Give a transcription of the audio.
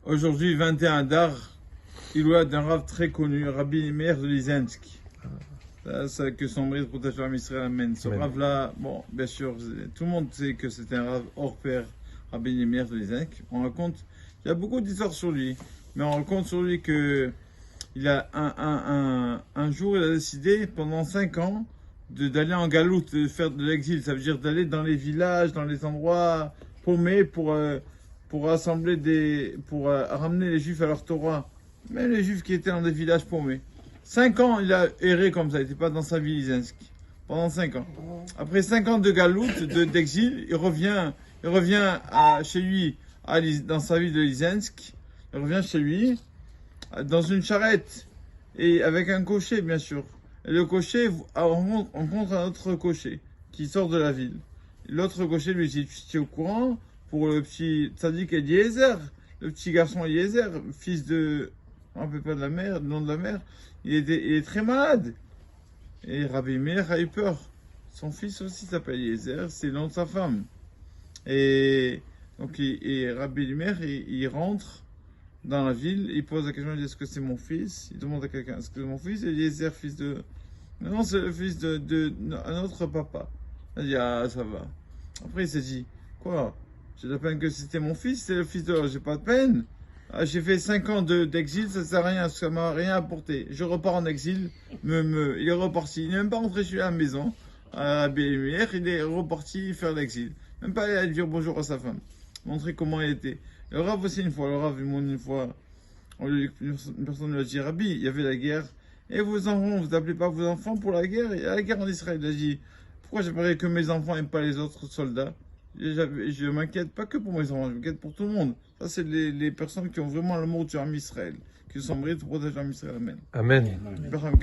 Aujourd'hui, 21 Adar, il y a d'un Rav très connu, Rabbi Meir de Lizensk. C'est que son mérite protège la Israël, amen. Ce Rav-là, bon, bien sûr, tout le monde sait que c'est un Rav hors pair, Rabbi Meir de Lizensk. On raconte, il y a beaucoup d'histoires sur lui, mais on raconte sur lui que il a un jour, il a décidé pendant 5 ans d'aller en galoute, de faire de l'exil. Ça veut dire d'aller dans les villages, dans les endroits paumés pour rassembler pour ramener les Juifs à leur Torah. Même les Juifs qui étaient dans des villages paumés. 5 ans, il a erré comme ça. Il n'était pas dans sa ville Lizensk. Pendant 5 ans. Après 5 ans de galoute, d'exil, il revient chez lui, dans sa ville de Lizensk. Il revient chez lui, dans une charrette, et avec un cocher, bien sûr. Et le cocher rencontre un autre cocher qui sort de la ville. L'autre cocher lui dit, tu es au courant, pour le petit Tzadik Eliezer, le petit garçon Eliezer, fils de, on ne rappelle pas de la mère, le nom de la mère, il est très malade. Et Rabbi Meir a eu peur. Son fils aussi s'appelle Eliezer, c'est le nom de sa femme. Et donc, Rabbi Meir, il rentre dans la ville, il pose la question, il dit, est-ce que c'est mon fils? Il demande à quelqu'un, est-ce que c'est mon fils? Eliezer, fils de... Non, c'est le fils un autre papa. Il dit, ah, ça va. Après, il s'est dit, quoi? J'ai de la peine que c'était mon fils, c'est le fils de... J'ai pas de peine. Ah, j'ai fait 5 ans d'exil, ça sert à rien, ça m'a rien apporté. Je repars en exil, il est reparti. Il n'est même pas rentré chez lui à la maison. À Bélier, il est reparti faire l'exil. Même pas aller dire bonjour à sa femme. Montrer comment il était. Le Rav aussi une fois, une fois, une personne lui a dit, Rabbi, il y avait la guerre. Et vos enfants, vous appelez pas vos enfants pour la guerre? Il y a la guerre en Israël. Il a dit, pourquoi j'aimerais que mes enfants n'aiment pas les autres soldats? Je m'inquiète pas que pour mes enfants, je m'inquiète pour tout le monde. Ça, c'est les personnes qui ont vraiment l'amour du Ham Israël, qui sont mérites de protéger l'Am Israël. Amen. Amen.